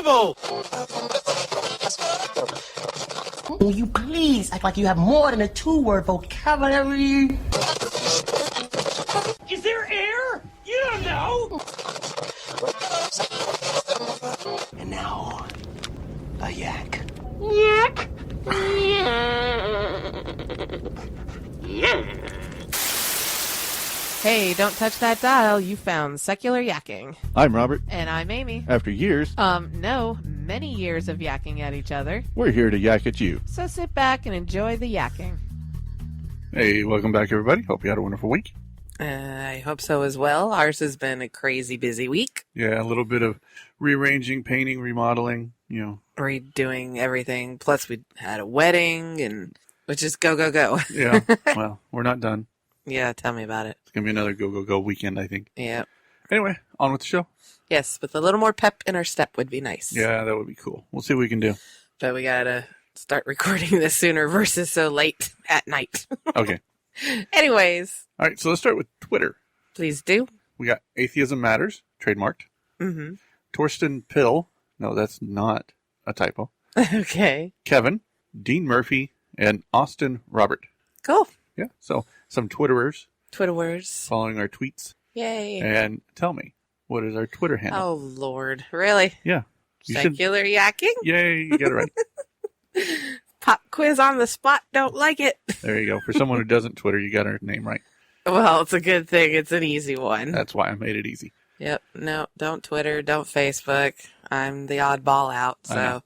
unbelievable! Will you please act like you have more than a two-word vocabulary? Is there air? You don't know! And now, a yak. Yak! Hey, don't touch that dial. You found Secular Yakking. I'm Robert. And I'm Amy. After years, No, many years of yakking at each other. we're here to yak at you. So sit back and enjoy the yakking. Hey, welcome back, everybody. Hope you had a wonderful week. I hope so as well. Ours has been a crazy busy week. Yeah, a little bit of rearranging, painting, remodeling, Redoing everything. Plus we had a wedding and we just go, go, go. Yeah, well, we're not done. Yeah, tell me about it. It's going to be another go, go, go weekend, I think. Yeah. Anyway, on with the show. Yes, with a little more pep in our step would be nice. Yeah, that would be cool. We'll see what we can do. But we gotta start recording this sooner versus so late at night. Okay. Anyways. All right, so let's start with Twitter. Please do. We got Atheism Matters, trademarked. Mm-hmm. Torsten Pill. No, that's not a typo. Okay. Kevin, Dean Murphy, and Austin Robert. Cool. Yeah, so some Twitterers Twitter words. following our tweets. Yay. And tell me, what is our Twitter handle? Oh, Lord. Really? Yeah. Secular yakking? Yay, you got it right. Pop quiz on the spot. Don't like it. There you go. For someone who doesn't Twitter, you got her name right. Well, it's a good thing. It's an easy one. That's why I made it easy. Yep. No, don't Twitter. Don't Facebook. I'm the oddball out. So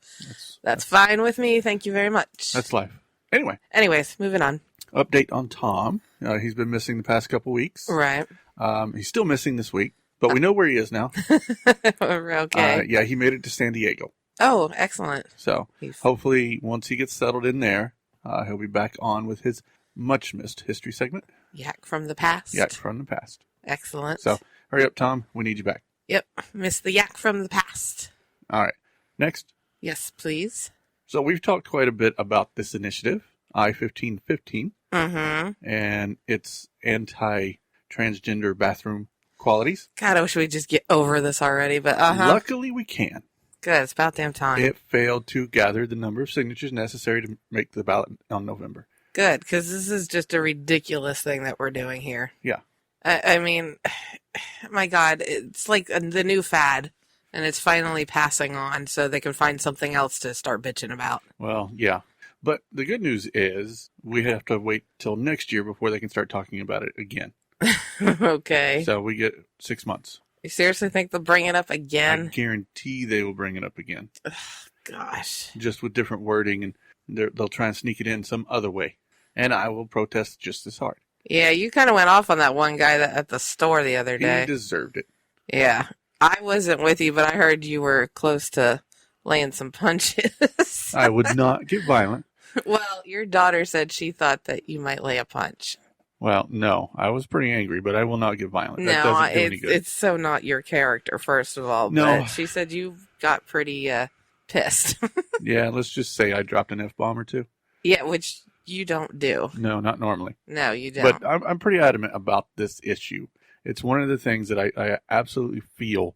that's fine with me. Thank you very much. That's life. Anyway. Anyways, moving on. Update on Tom. He's been missing the past couple weeks. Right. He's still missing this week, but we know where he is now. Okay. Yeah, he made it to San Diego. Oh, excellent. So hopefully once he gets settled in there, he'll be back on with his much missed history segment. Yak from the past. Yak from the past. Excellent. So hurry up, Tom. We need you back. Yep. Miss the yak from the past. All right. Next. Yes, please. So we've talked quite a bit about this initiative, I-1515, and its anti-transgender bathroom qualities. God, I wish we'd just get over this already, but Luckily, we can. Good, it's about damn time. It failed to gather the number of signatures necessary to make the ballot on November. Good, because this is just a ridiculous thing that we're doing here. Yeah. I mean, my God, it's like the new fad, and it's finally passing on so they can find something else to start bitching about. Well, yeah. But the good news is we have to wait till next year before they can start talking about it again. Okay. So we get 6 months. You seriously think they'll bring it up again? I guarantee they will bring it up again. Ugh, gosh. Just with different wording, and they'll try and sneak it in some other way. And I will protest just as hard. Yeah, you kind of went off on that one guy at the store the other day. He deserved it. Yeah. I wasn't with you, but I heard you were close to laying some punches. I would not get violent. Well, your daughter said she thought that you might lay a punch. Well, no. I was pretty angry, but I will not get violent. That No, doesn't do any good. it's so not your character, first of all. No. But she said you got pretty pissed. Yeah, let's just say I dropped an F-bomb or two. Yeah, which you don't do. No, not normally. No, you don't. But I'm pretty adamant about this issue. It's one of the things that I absolutely feel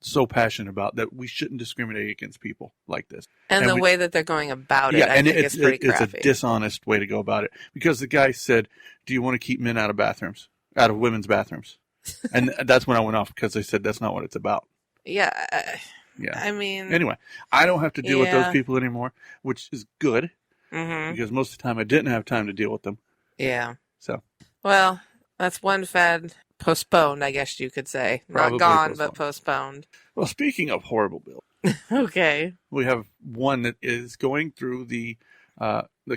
so passionate about, that we shouldn't discriminate against people like this. And the way that they're going about it, I think it's pretty it's crappy. a dishonest way to go about it. Because the guy said, do you want to keep men out of women's bathrooms? And that's when I went off, because they said that's not what it's about. Yeah. Yeah. I mean... Anyway, I don't have to deal with those people anymore, which is good. Mm-hmm. Because most of the time I didn't have time to deal with them. Yeah. So. Well, that's one fad postponed, I guess you could say. Probably not gone, postponed. but postponed. Well, speaking of horrible bills. Okay. We have one that is going through the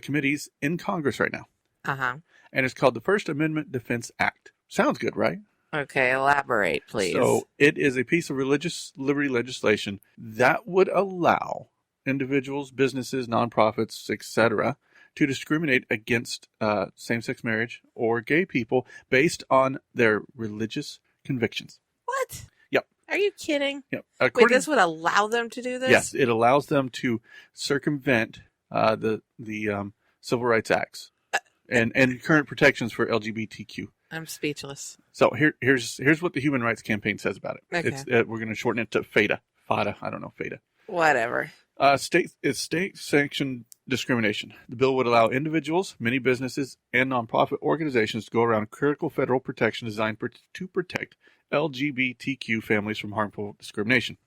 committees in Congress right now. Uh-huh. And it's called the First Amendment Defense Act. Sounds good, right? Okay, elaborate, please. So it is a piece of religious liberty legislation that would allow individuals, businesses, nonprofits, etc., to discriminate against same-sex marriage or gay people based on their religious convictions. What? Yep. Are you kidding? Yep. Wait, this would allow them to do this? Yes, it allows them to circumvent the Civil Rights Acts and current protections for LGBTQ. I'm speechless. So here's what the Human Rights Campaign says about it. Okay. It's we're going to shorten it to FADA. FADA. I don't know, FADA. Whatever. It's state-sanctioned discrimination. The bill would allow individuals, many businesses, and nonprofit organizations to go around critical federal protection designed to protect LGBTQ families from harmful discrimination.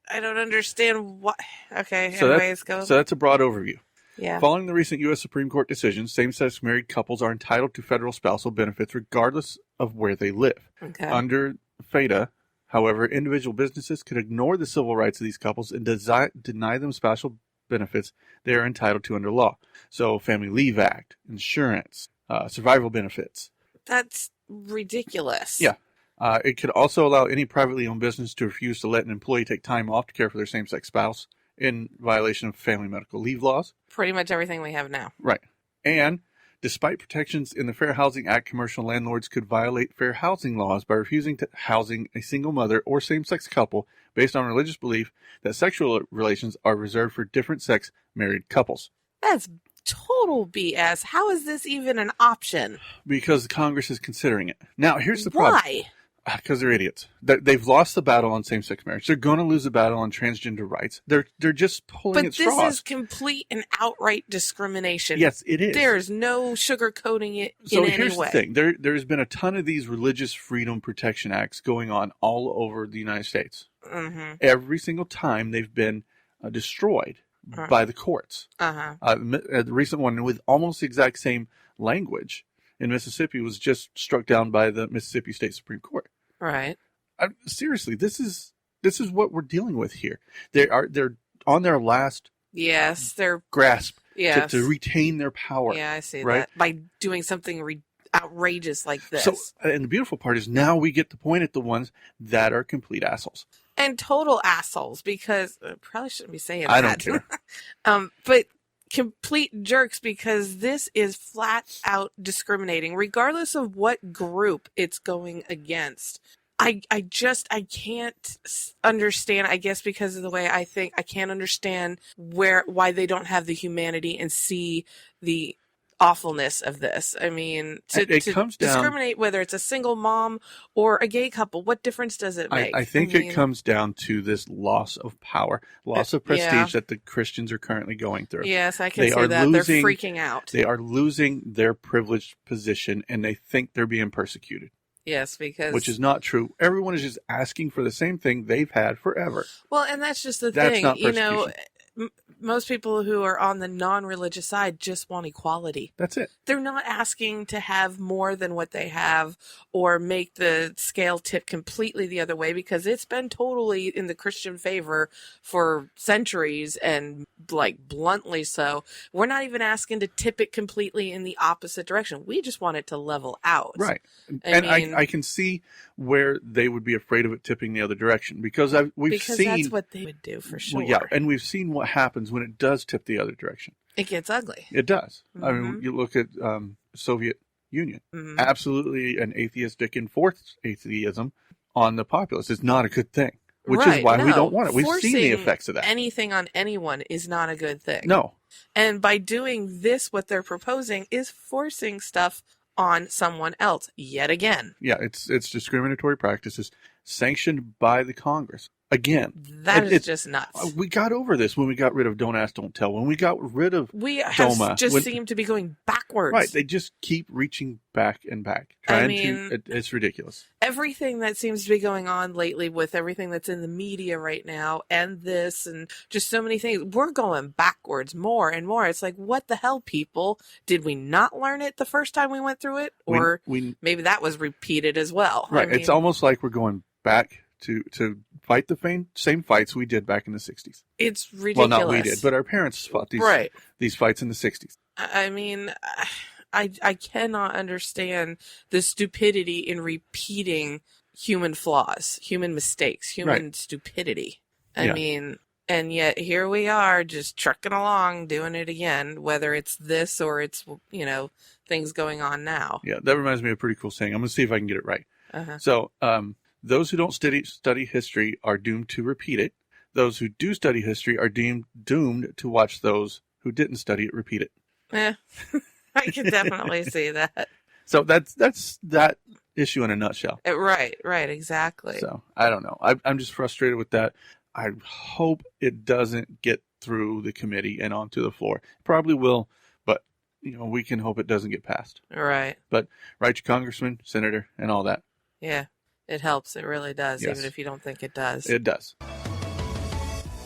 I don't understand what. Okay, So anyways, go. So that's a broad overview. Yeah. Following the recent U.S. Supreme Court decision, same-sex married couples are entitled to federal spousal benefits regardless of where they live. Okay. Under FADA, however, individual businesses could ignore the civil rights of these couples and deny them spousal benefits they are entitled to under law. So, Family Leave Act, insurance, survival benefits. That's ridiculous. Yeah. It could also allow any privately owned business to refuse to let an employee take time off to care for their same-sex spouse in violation of family medical leave laws. Pretty much everything we have now. Right. And despite protections in the Fair Housing Act, commercial landlords could violate fair housing laws by refusing to housing a single mother or same-sex couple based on religious belief that sexual relations are reserved for different-sex married couples. That's total BS. How is this even an option? Because Congress is considering it. Now, here's the problem. Why? Because they're idiots. They've lost the battle on same-sex marriage. They're going to lose the battle on transgender rights. They're just pulling at straws. But this is complete and outright discrimination. Yes, it is. There's no sugarcoating it So in here's any way. the thing. There's been a ton of these religious freedom protection acts going on all over the United States. Mm-hmm. Every single time they've been destroyed by the courts. Uh-huh. The recent one with almost the exact same language in Mississippi was just struck down by the Mississippi State Supreme Court. Right. Seriously, this is what we're dealing with here. They're on their last Yes, they're grasp yes. to retain their power. Yeah, I see right? that. By doing something outrageous like this. So, and the beautiful part is now we get to point at the ones that are complete assholes. And total assholes, because I probably shouldn't be saying I that. don't care. But complete jerks, because this is flat out discriminating, regardless of what group it's going against. I can't understand, I guess because of the way I think, I can't understand why they don't have the humanity and see the awfulness of this. I mean, to comes down, discriminate whether it's a single mom or a gay couple, what difference does it make? I think it comes down to this loss of power, loss of prestige that the Christians are currently going through. Yes, I can see that. They're freaking out. They are losing their privileged position, and they think they're being persecuted. Yes, because... Which is not true. Everyone is just asking for the same thing they've had forever. Well, and that's just the That's thing. not You know, persecution. most people who are on the non-religious side just want equality. That's it. They're not asking to have more than what they have or make the scale tip completely the other way, because it's been totally in the Christian favor for centuries, and like bluntly so. We're not even asking to tip it completely in the opposite direction. We just want it to level out. Right. I can see where they would be afraid of it tipping the other direction, because we've seen that's what they would do for sure. Well, yeah, and we've seen what happens when it does tip the other direction. It gets ugly. It does. Mm-hmm. I mean, you look at Soviet Union, Mm-hmm. absolutely an atheistic enforced atheism on the populace is not a good thing, which Right, is why we no. don't want it. We've seen the Forcing effects of that. Anything on anyone is not a good thing. No. And by doing this, what they're proposing is forcing stuff on someone else yet again. Yeah, it's discriminatory practices sanctioned by the Congress. Again, That is just nuts. We got over this when we got rid of Don't Ask, Don't Tell. When we got rid of We have DOMA, just seemed to be going backwards. Right, they just keep reaching back and back. It's ridiculous. Everything that seems to be going on lately with everything that's in the media right now and this and just so many things, we're going backwards more and more. It's like, what the hell, people? Did we not learn it the first time we went through it? Or maybe that was repeated as well. Right, it's almost like we're going back to fight the same fights we did back in the 60s. It's ridiculous. Well, not we did, but our parents fought these fights in the 60s. I mean, I cannot understand the stupidity in repeating human flaws, human mistakes, human stupidity. I mean, and yet here we are just trucking along, doing it again, whether it's this or it's, things going on now. Yeah, that reminds me of a pretty cool saying. I'm going to see if I can get it right. Uh-huh. So, those who don't study history are doomed to repeat it. Those who do study history are doomed to watch those who didn't study it repeat it. I can definitely see that. So that's that issue in a nutshell. Right, exactly. So I don't know. I'm just frustrated with that. I hope it doesn't get through the committee and onto the floor. It probably will, but we can hope it doesn't get passed. Right. But write your congressman, senator, and all that. Yeah, it helps. It really does, Yes. even if you don't think it does. It does.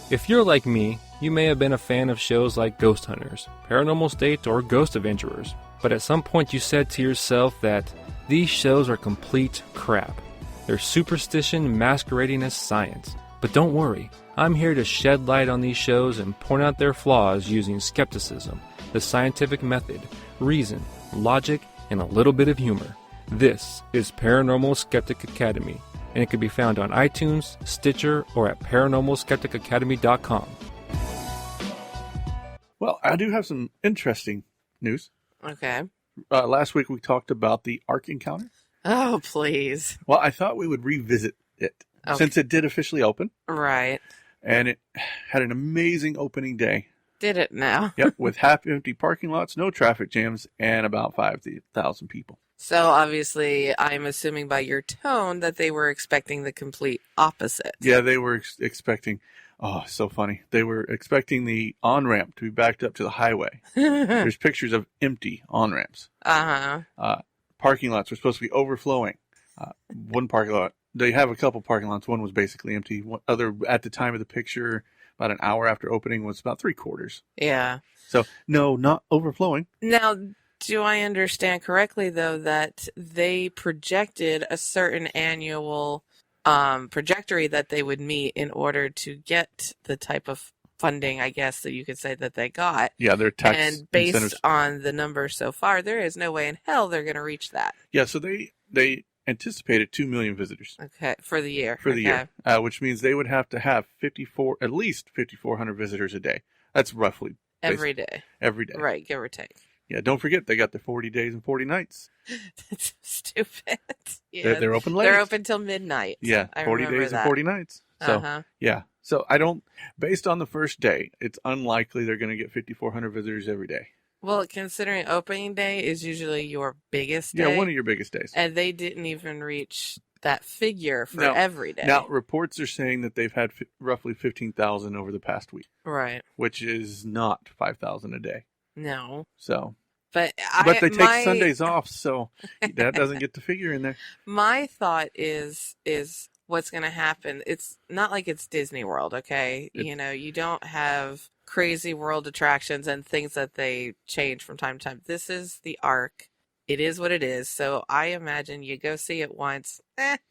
If you're like me, you may have been a fan of shows like Ghost Hunters, Paranormal State, or Ghost Adventurers, but at some point you said to yourself that these shows are complete crap. They're superstition masquerading as science. But don't worry, I'm here to shed light on these shows and point out their flaws using skepticism, the scientific method, reason, logic, and a little bit of humor. This is Paranormal Skeptic Academy, and it can be found on iTunes, Stitcher, or at ParanormalSkepticAcademy.com. Well, I do have some interesting news. Okay. Last week we talked about the Ark encounter. Oh, please. Well, I thought we would revisit it since it did officially open. Right. And it had an amazing opening day. Did it now? Yep, with half-empty parking lots, no traffic jams, and about 5,000 people. So obviously, I'm assuming by your tone that they were expecting the complete opposite. Yeah, they were expecting... Oh, so funny. They were expecting the on-ramp to be backed up to the highway. There's pictures of empty on-ramps. Uh-huh. Parking lots were supposed to be overflowing. One parking lot, they have a couple parking lots. One was basically empty. One other, at the time of the picture, about an hour after opening, was about 3/4. Yeah. So, no, not overflowing. Now, do I understand correctly, though, that they projected a certain annual trajectory that they would meet in order to get the type of funding, I guess, that you could say that they got? Yeah, their tax and based incentives. on the numbers so far, there is no way in hell they're going to reach that. Yeah, so they anticipated 2 million visitors. Okay, for the year. For the year, which means they would have to have at least 5,400 visitors a day. That's roughly. Every day. Every day. Right, give or take. Yeah, don't forget, they got the 40 days and 40 nights. That's so stupid. Yeah, They're open late. They're open till midnight. Yeah, 40 days and 40 nights. So, yeah. So, based on the first day, it's unlikely they're going to get 5,400 visitors every day. Well, considering opening day is usually your biggest day. Yeah, one of your biggest days. And they didn't even reach that figure for every day. Now, reports are saying that they've had roughly 15,000 over the past week. Right. Which is not 5,000 a day. No. So. But they take Sundays off, so that doesn't get the figure in there. My thought is what's going to happen. It's not like it's Disney World, okay? You don't have crazy world attractions and things that they change from time to time. This is the Ark. It is what it is. So I imagine you go see it once,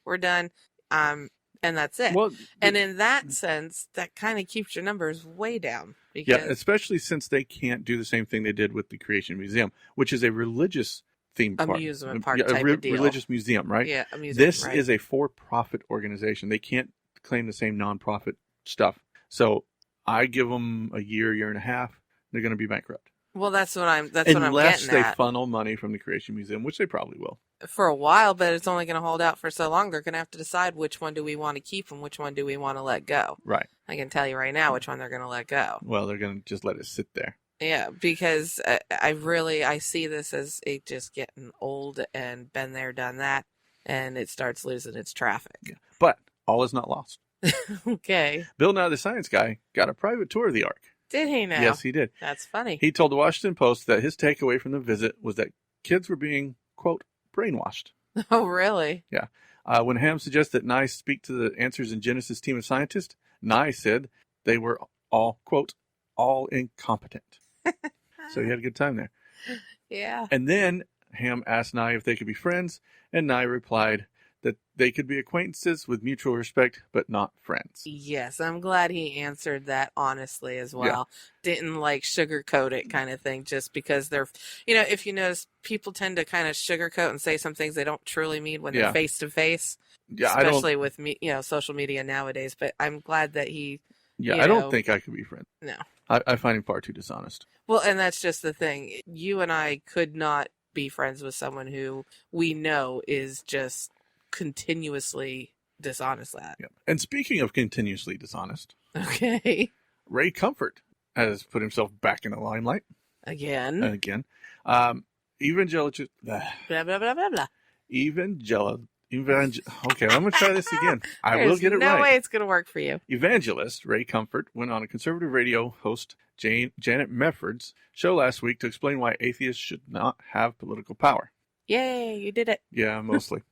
we're done, and that's it. Well, and in that sense, that kind of keeps your numbers way down. Yeah, especially since they can't do the same thing they did with the Creation Museum, which is a religious theme park. Amusement park type of deal. Religious museum, right? Yeah, amusement. This is a for-profit organization. They can't claim the same non-profit stuff. So I give them a year and a half, they're going to be bankrupt. Well, that's what I'm getting at. Unless they funnel money from the Creation Museum, which they probably will. For a while, but it's only going to hold out for so long. They're going to have to decide which one do we want to keep and which one do we want to let go. Right. I can tell you right now which one they're going to let go. Well, they're going to just let it sit there. Yeah, because I see this as it just getting old and been there, done that, and it starts losing its traffic. Yeah. But all is not lost. Okay. Bill Nye the Science Guy got a private tour of the Ark. Did he now? Yes, he did. That's funny. He told the Washington Post that his takeaway from the visit was that kids were being, quote, brainwashed. Oh, really? Yeah. When Ham suggested that Nye speak to the Answers in Genesis team of scientists, Nye said they were all, quote, all incompetent. So he had a good time there. Yeah. And then Ham asked Nye if they could be friends, and Nye replied that they could be acquaintances with mutual respect, but not friends. Yes, I'm glad he answered that honestly as well. Yeah. Didn't sugarcoat it kind of thing, just because they're, if you notice, people tend to kind of sugarcoat and say some things they don't truly mean when they're face to face. Yeah, especially with social media nowadays. But I'm glad that he. Yeah, I don't think I could be friends. No, I find him far too dishonest. Well, and that's just the thing. You and I could not be friends with someone who we know is just continuously dishonest at. Yeah. And speaking of continuously dishonest, okay, Ray Comfort has put himself back in the limelight again. Evangelical. Blah blah blah blah blah. Okay, I'm going to try this again. I will get it no right. No way it's going to work for you. Evangelist Ray Comfort went on a conservative radio host Janet Mefford's show last week to explain why atheists should not have political power. Yay, you did it. Yeah, mostly.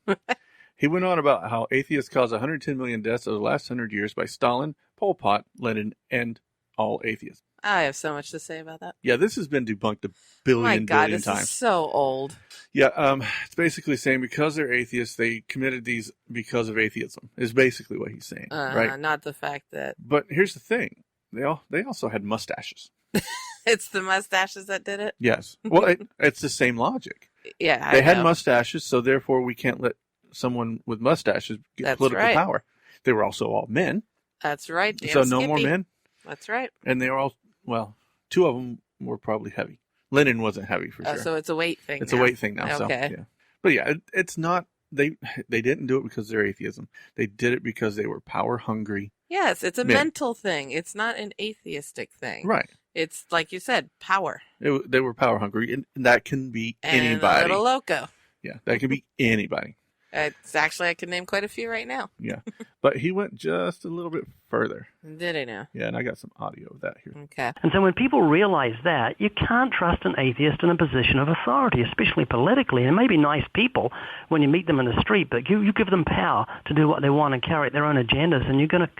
He went on about how atheists caused 110 million deaths over the last 100 years by Stalin, Pol Pot, Lenin, and all atheists. I have so much to say about that. Yeah, this has been debunked a billion this times. is so old. Yeah, it's basically saying because they're atheists, they committed these because of atheism, is basically what he's saying, right? Not the fact that... But here's the thing. They also had mustaches. It's the mustaches that did it? Yes. Well, it's the same logic. Yeah, They had mustaches, so therefore we can't let someone with mustaches get political power. They were also all men. That's right. So no more men. That's right. And they were all, well, two of them were probably heavy. Lenin wasn't heavy for sure. So it's a weight thing. It's a weight thing now. Okay. So, yeah. But yeah, it's not. They didn't do it because of their atheism. They did it because they were power hungry. Yes, it's a mental thing. It's not an atheistic thing. Right. It's like you said, power. They were power hungry, and that can be anybody. And a little loco. Yeah, that can be anybody. It's actually, I could name quite a few right now. Yeah, but he went just a little bit further. Did he now? Yeah, and I got some audio of that here. Okay. And so when people realize that, you can't trust an atheist in a position of authority, especially politically. And maybe nice people when you meet them in the street, but you give them power to do what they want and carry out their own agendas, and you're going to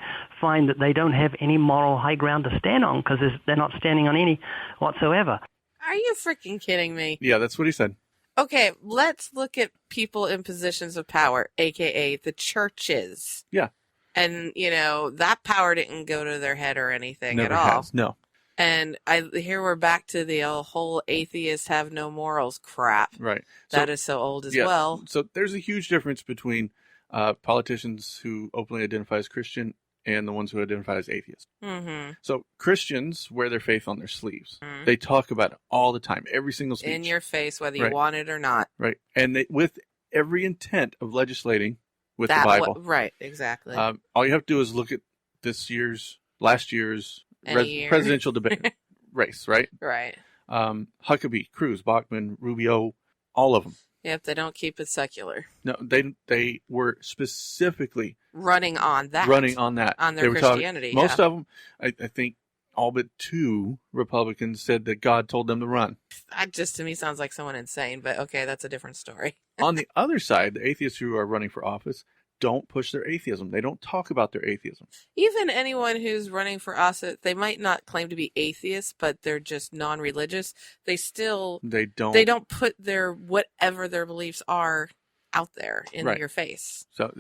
find that they don't have any moral high ground to stand on because they're not standing on any whatsoever. Are you freaking kidding me? Yeah, that's what he said. Okay, let's look at people in positions of power, a.k.a. the churches. Yeah. And, that power didn't go to their head or anything Never at all. has. No. And here we're back to the whole atheists have no morals crap. Right. That is so old as well. So there's a huge difference between politicians who openly identify as Christian and the ones who identify as atheists. Mm-hmm. So Christians wear their faith on their sleeves. Mm-hmm. They talk about it all the time, every single speech. In your face, whether you want it or not. Right. And with every intent of legislating with the Bible. Right, exactly. All you have to do is look at last year's presidential debate race, right? Right. Huckabee, Cruz, Bachmann, Rubio, all of them. Yep, they don't keep it secular. No, they were specifically running on that. On their Christianity. Most of them, I think, all but two Republicans said that God told them to run. That just to me sounds like someone insane, but okay, that's a different story. On the other side, the atheists who are running for office don't push their atheism. They don't talk about their atheism. Even anyone who's running for office, they might not claim to be atheists, but they're just non-religious. They don't put their whatever their beliefs are out there in your face. So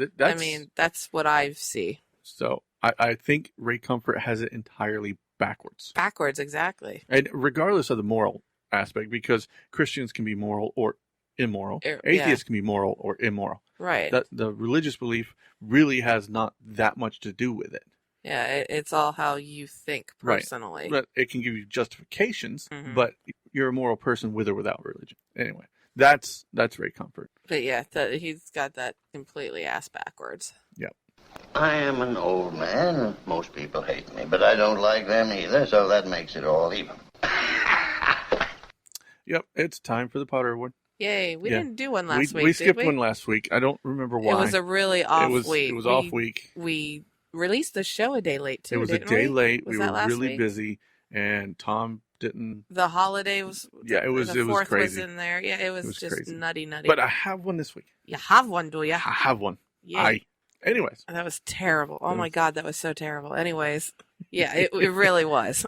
that's what I see. So I think Ray Comfort has it entirely backwards. Backwards, exactly. And regardless of the moral aspect, because Christians can be moral or immoral. Atheists can be moral or immoral. Right. The religious belief really has not that much to do with it. Yeah, it's all how you think personally. Right. But it can give you justifications, but you're a moral person with or without religion. Anyway, that's Ray Comfort. But yeah, he's got that completely ass backwards. Yep. I am an old man, and most people hate me, but I don't like them either, so that makes it all even. Yep, it's time for the Potter Award. Yay, we didn't do one last week, We skipped one last week. I don't remember why. It was a really off week. It was off week. We released the show a day late, too, It was a day late. We were really busy, and Tom didn't... The holiday was... Yeah, it was crazy. The 4th was in there. Yeah, it was just crazy. nutty. But I have one this week. You have one, do you? I have one. Yeah. Anyways. That was terrible. Oh, my God, that was so terrible. Anyways, yeah, it really was.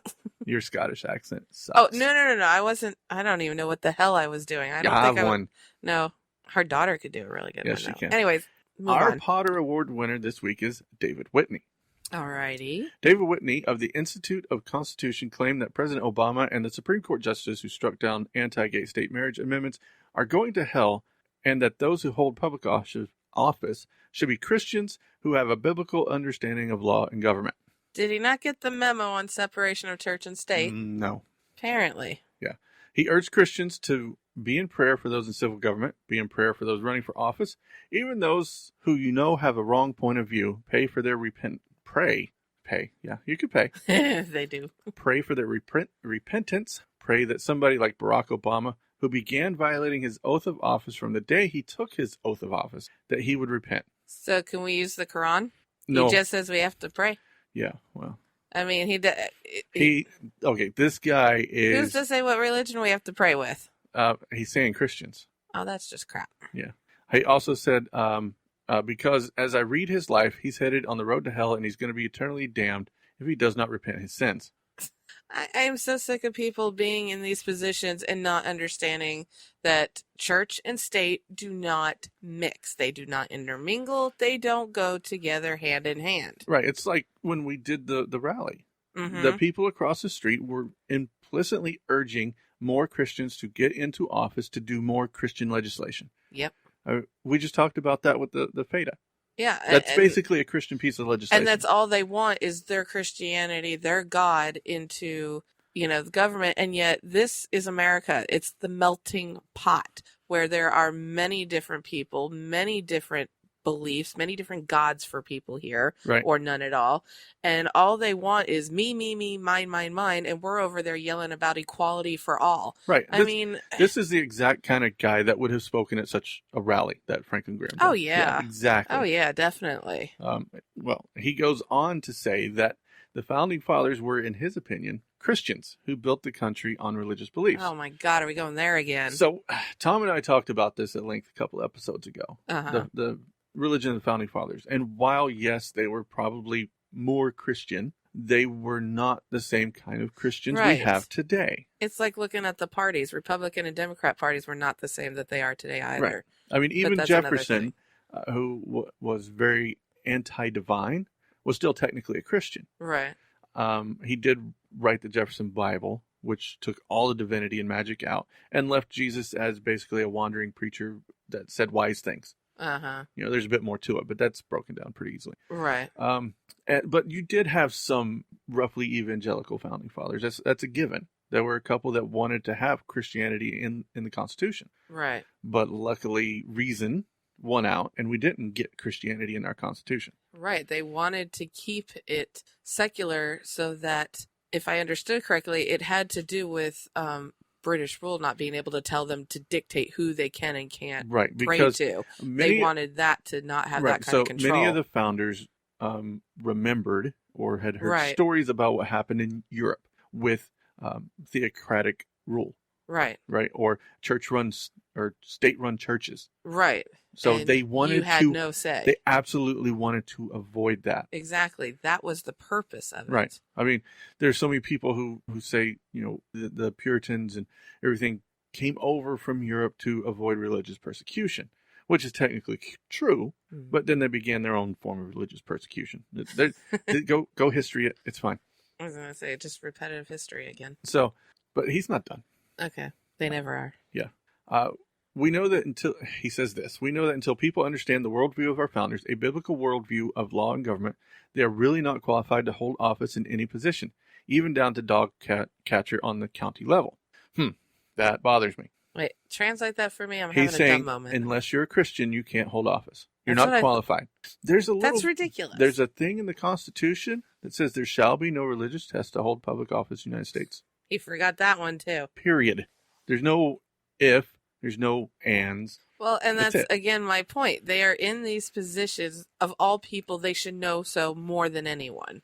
Your Scottish accent sucks. Oh, no. I wasn't... I don't even know what the hell I was doing. I don't think I one. No, her daughter could do a really good one. Yes, she can. Anyways, Our Potter Award winner this week is David Whitney. Alrighty. David Whitney of the Institute of Constitution claimed that President Obama and the Supreme Court justice who struck down anti-gay state marriage amendments are going to hell, and that those who hold public office should be Christians who have a biblical understanding of law and government. Did he not get the memo on separation of church and state? No. Apparently. Yeah. He urged Christians to be in prayer for those in civil government, be in prayer for those running for office, even those who have a wrong point of view, pay. Yeah, you could pay. They do. Pray for their repentance. Pray that somebody like Barack Obama who began violating his oath of office from the day he took his oath of office, that he would repent. So can we use the Quran? No. He just says we have to pray. Yeah, well. I mean, This guy is... Who's to say what religion we have to pray with? He's saying Christians. Oh, that's just crap. Yeah. He also said, because as I read his life, he's headed on the road to hell and he's going to be eternally damned if he does not repent his sins. I am so sick of people being in these positions and not understanding that church and state do not mix. They do not intermingle. They don't go together hand in hand. Right. It's like when we did the rally. Mm-hmm. The people across the street were implicitly urging more Christians to get into office to do more Christian legislation. Yep. We just talked about that with the FATA. Yeah. That's basically a Christian piece of legislation. And that's all they want is their Christianity, their God into, the government. And yet this is America. It's the melting pot where there are many different people, many different beliefs, many different gods for people here, right, or none at all. And all they want is me, mine. And we're over there yelling about equality for all. Right. This is the exact kind of guy that would have spoken at such a rally that Franklin Graham did. Oh, yeah. Exactly. Oh, yeah, definitely. Well, he goes on to say that the founding fathers were, in his opinion, Christians who built the country on religious beliefs. Oh, my God. Are we going there again? So Tom and I talked about this at length a couple episodes ago. Uh-huh. The religion of the founding fathers. And while, yes, they were probably more Christian, they were not the same kind of Christians we have today. It's like looking at the parties. Republican and Democrat parties were not the same that they are today either. Right. I mean, even Jefferson, who was very anti-divine, was still technically a Christian. Right. He did write the Jefferson Bible, which took all the divinity and magic out and left Jesus as basically a wandering preacher that said wise things. Uh-huh. There's a bit more to it, but that's broken down pretty easily. Right. But you did have some roughly evangelical founding fathers. That's a given. There were a couple that wanted to have Christianity in the Constitution. Right. But luckily, reason won out, and we didn't get Christianity in our Constitution. Right. They wanted to keep it secular so that, if I understood correctly, it had to do with British rule not being able to tell them to dictate who they can and can't pray to. They wanted that to not have that kind of control. So many of the founders remembered or had heard stories about what happened in Europe with theocratic rule. Right. Right. Or church-run or state-run churches. Right. So and they wanted you had no say. They absolutely wanted to avoid that. Exactly. That was the purpose of it. Right. I mean, there's so many people who say, the Puritans and everything came over from Europe to avoid religious persecution, which is technically true, but then they began their own form of religious persecution. Go history. It's fine. I was going to say, just repetitive history again. So, but he's not done. Okay. They never are. Yeah. We know that until people understand the worldview of our founders, a biblical worldview of law and government, they are really not qualified to hold office in any position, even down to dog catcher on the county level. That bothers me. Wait, translate that for me. I'm He's having a saying, dumb moment. Unless you're a Christian, you can't hold office. You're not qualified. That's ridiculous. There's a thing in the Constitution that says there shall be no religious test to hold public office in the United States. He forgot that one too. Period. There's no if. There's no ands. Well, and that's again my point. They are in these positions. Of all people, they should know so more than anyone.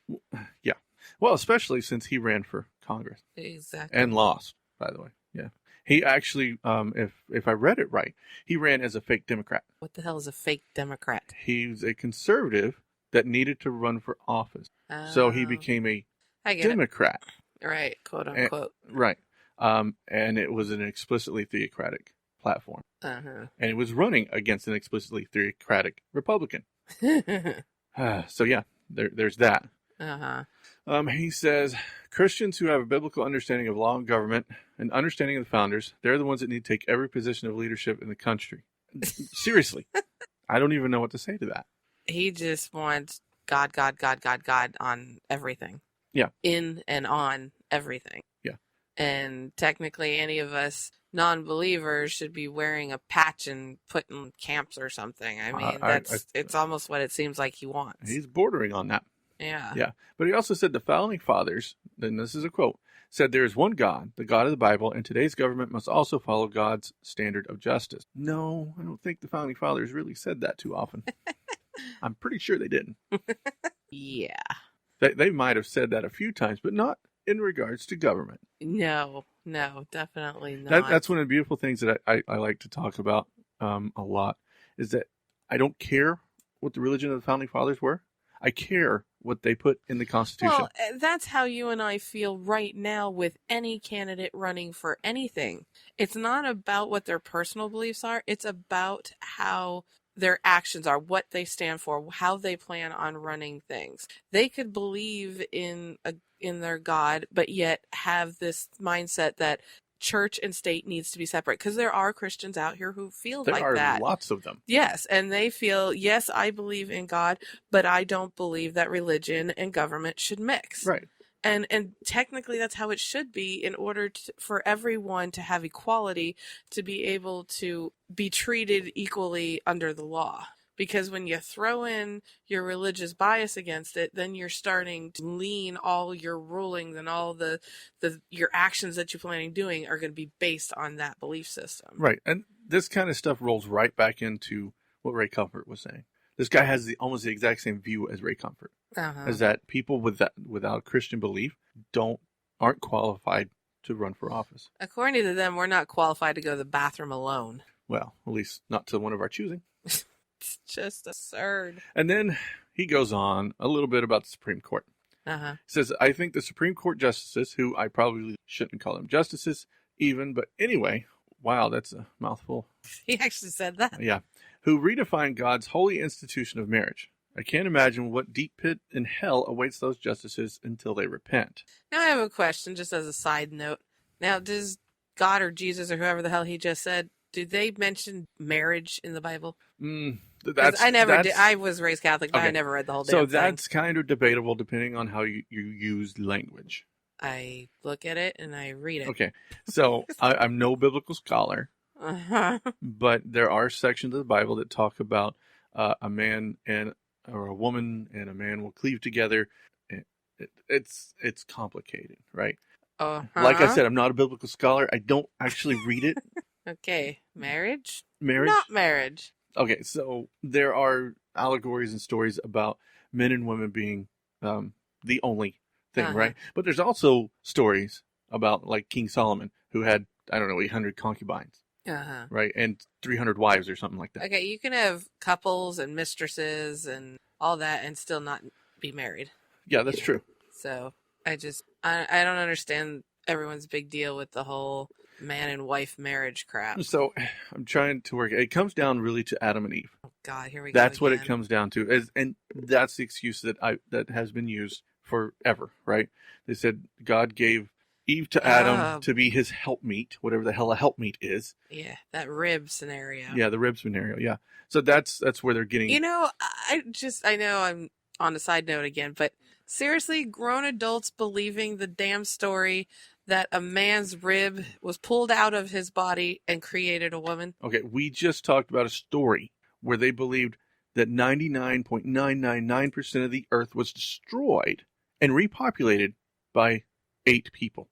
Yeah. Well, especially since he ran for Congress. Exactly. And lost, by the way. Yeah. He actually, if I read it right, he ran as a fake Democrat. What the hell is a fake Democrat? He's a conservative that needed to run for office. So he became a Democrat. Right. Quote unquote. Right. And it was an explicitly theocratic platform. Uh-huh. And it was running against an explicitly theocratic Republican. So yeah, there's that. Uh-huh. He says, Christians who have a biblical understanding of law and government and understanding of the founders, they're the ones that need to take every position of leadership in the country. Seriously. I don't even know what to say to that. He just wants God on everything. Yeah. In and on everything. Yeah. And technically any of us non-believers should be wearing a patch and put in camps or something. I mean, it's almost what it seems like he wants. He's bordering on that. Yeah. Yeah. But he also said the founding fathers then this is a quote, said there is one God, the God of the Bible, and today's government must also follow God's standard of justice. No, I don't think the Founding Fathers really said that too often. I'm pretty sure they didn't. Yeah. They might have said that a few times, but not in regards to government. No, definitely not. That's one of the beautiful things that I like to talk about a lot, is that I don't care what the religion of the Founding Fathers were. I care what they put in the Constitution. Well, that's how you and I feel right now with any candidate running for anything. It's not about what their personal beliefs are. It's about how their actions are, what they stand for, how they plan on running things. They could believe in their God, but yet have this mindset that church and state needs to be separate, because there are Christians out here who feel like that. There are lots of them. Yes, and they feel, yes, I believe in God, but I don't believe that religion and government should mix. Right. And technically that's how it should be, in order for everyone to have equality, to be able to be treated equally under the law. Because when you throw in your religious bias against it, then you're starting to lean all your rulings and all your actions that you're planning doing are going to be based on that belief system. Right. And this kind of stuff rolls right back into what Ray Comfort was saying. This guy has almost the exact same view as Ray Comfort. Is that people without Christian belief aren't qualified to run for office. According to them, we're not qualified to go to the bathroom alone. Well, at least not to one of our choosing. It's just absurd. And then he goes on a little bit about the Supreme Court. He says, I think the Supreme Court justices, who I probably shouldn't call them justices even, but anyway, wow, that's a mouthful. He actually said that. Yeah. Who redefine God's holy institution of marriage. I can't imagine what deep pit in hell awaits those justices until they repent. Now I have a question, just as a side note. Now, does God or Jesus or whoever the hell he just said, do they mention marriage in the Bible? I never did. I was raised Catholic, but I never read the whole damn thing. So that's kind of debatable depending on how you use language. I look at it and I read it. Okay. So I'm no biblical scholar, but there are sections of the Bible that talk about a man or a woman and a man will cleave together. It's complicated, right? Like I said, I'm not a biblical scholar. I don't actually read it. Okay. Marriage? Marriage? Not marriage. Okay, so there are allegories and stories about men and women being the only thing, right? But there's also stories about, like, King Solomon, who had, 800 concubines, right? And 300 wives or something like that. Okay, you can have couples and mistresses and all that and still not be married. Yeah, that's true. So I don't understand everyone's big deal with the whole man and wife marriage crap. So I'm trying to work. It comes down really to Adam and Eve. Oh God, here we go. That's what it comes down to, and that's the excuse that has been used forever, right? They said God gave Eve to Adam to be his helpmeet, whatever the hell a helpmeet is. Yeah, that rib scenario. Yeah, the rib scenario. Yeah, so that's where they're getting. You know, I know I'm on a side note again, but seriously, grown adults believing the damn story that a man's rib was pulled out of his body and created a woman. Okay, we just talked about a story where they believed that 99.999% of the earth was destroyed and repopulated by 8 people.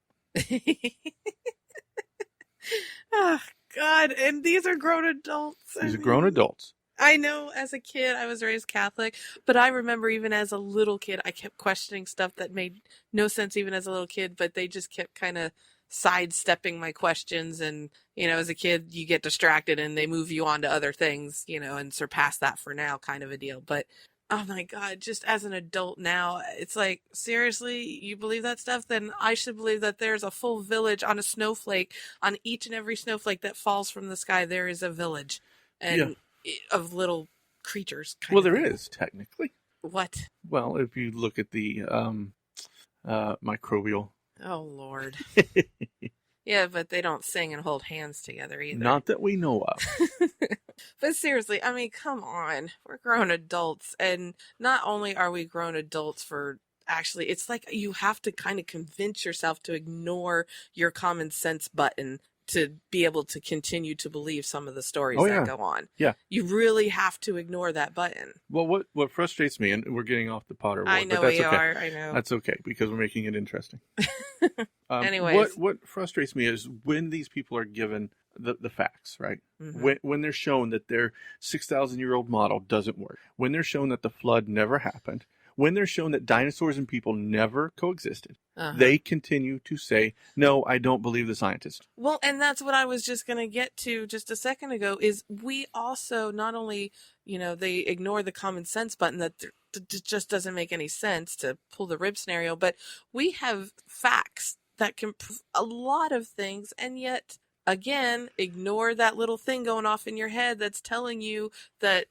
Oh, God. And these are grown adults. These are grown adults. I know as a kid I was raised Catholic, but I remember even as a little kid I kept questioning stuff that made no sense even as a little kid, but they just kept kind of sidestepping my questions. And, as a kid you get distracted and they move you on to other things, and surpass that for now kind of a deal. But oh my God, just as an adult now, it's like, seriously, you believe that stuff? Then I should believe that there's a full village on a snowflake. On each and every snowflake that falls from the sky, there is a village. And of little creatures. Well, there is, technically. What? Well, if you look at the microbial. Oh, Lord. Yeah, but they don't sing and hold hands together either. Not that we know of. But seriously, I mean, come on. We're grown adults. And not only are we grown adults for... Actually, it's like you have to kind of convince yourself to ignore your common sense button to be able to continue to believe some of the stories Oh, that yeah. go on. Yeah. You really have to ignore that button. Well, what frustrates me, and we're getting off the Potter War, I know but that's we okay. are. I know. That's okay because we're making it interesting. Anyways. What frustrates me is when these people are given the facts, right? When they're shown that their 6,000-year-old model doesn't work, when they're shown that the flood never happened, when they're shown that dinosaurs and people never coexisted, they continue to say, no, I don't believe the scientists. Well, and that's what I was just going to get to just a second ago, is we also not only, they ignore the common sense button that just doesn't make any sense to pull the rib scenario, but we have facts that can prove a lot of things, and yet, again, ignore that little thing going off in your head that's telling you that,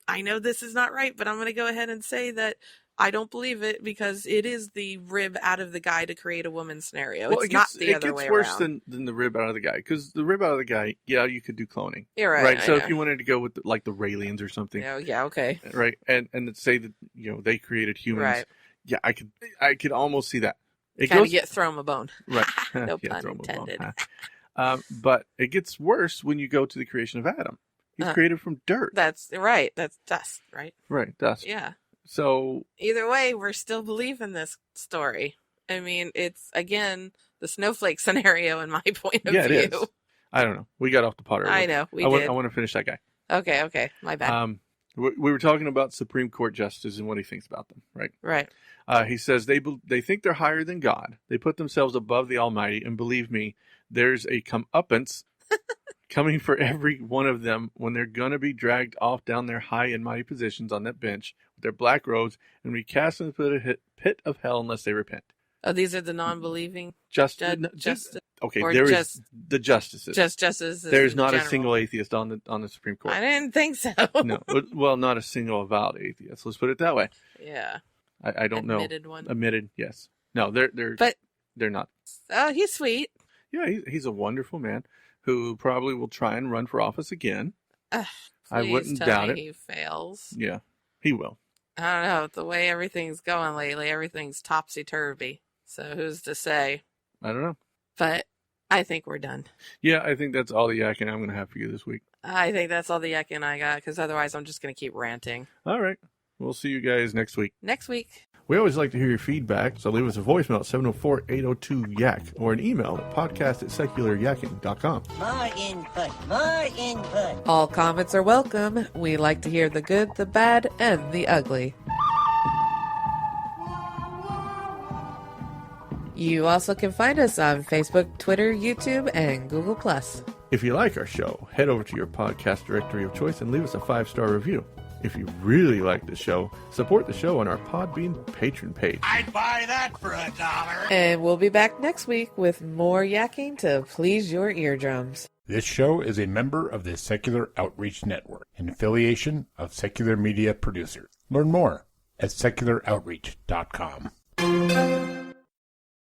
I know this is not right, but I'm going to go ahead and say that I don't believe it because it is the rib out of the guy to create a woman scenario. Well, it's not the other way around. It gets worse than the rib out of the guy, because the rib out of the guy, yeah, you could do cloning. You're right. So if you wanted to go with the Raelians or something. Oh, yeah, okay. Right, and say that, they created humans. Right. Yeah, I could almost see that. It kind of goes, get throw him a bone. Right. No Yeah, pun throw 'em a bone. intended. But it gets worse when you go to the creation of Adam. He's created from dirt. That's right. That's dust, right? Right, dust. Yeah. So either way, we're still believing this story. I mean, it's, again, the snowflake scenario in my point of view. It is. I don't know. We got off the Potter. I know. We did. I want to finish that guy. Okay. My bad. We were talking about Supreme Court justices and what he thinks about them, right? Right. He says they think they're higher than God. They put themselves above the Almighty, and believe me, there's a comeuppance coming for every one of them when they're going to be dragged off down their high and mighty positions on that bench with their black robes and recast in the pit of hell unless they repent. Oh, these are the non-believing Justice. Okay, or there just, is the justices. Just justices. There's not general. a single atheist on the Supreme Court. I didn't think so. No, well, not a single avowed atheist. Let's put it that way. Yeah. I don't know. Admitted one. Admitted, yes. No, they're not. Oh, he's sweet. Yeah, he's a wonderful man who probably will try and run for office again. I wouldn't doubt it. He fails. Yeah, he will. I don't know. The way everything's going lately, everything's topsy-turvy. So who's to say? I don't know. But I think we're done. Yeah, I think that's all the yakking I'm going to have for you this week. I think that's all the yakking I got, because otherwise I'm just going to keep ranting. All right. We'll see you guys next week. Next week. We always like to hear your feedback, so leave us a voicemail at 704-802-YAK or an email at podcast@secularyakking.com. More input. All comments are welcome. We like to hear the good, the bad, and the ugly. You also can find us on Facebook, Twitter, YouTube, and Google+. If you like our show, head over to your podcast directory of choice and leave us a 5-star review. If you really like the show, support the show on our Podbean patron page. I'd buy that for $1. And we'll be back next week with more yakking to please your eardrums. This show is a member of the Secular Outreach Network, an affiliation of Secular Media Producers. Learn more at secularoutreach.com.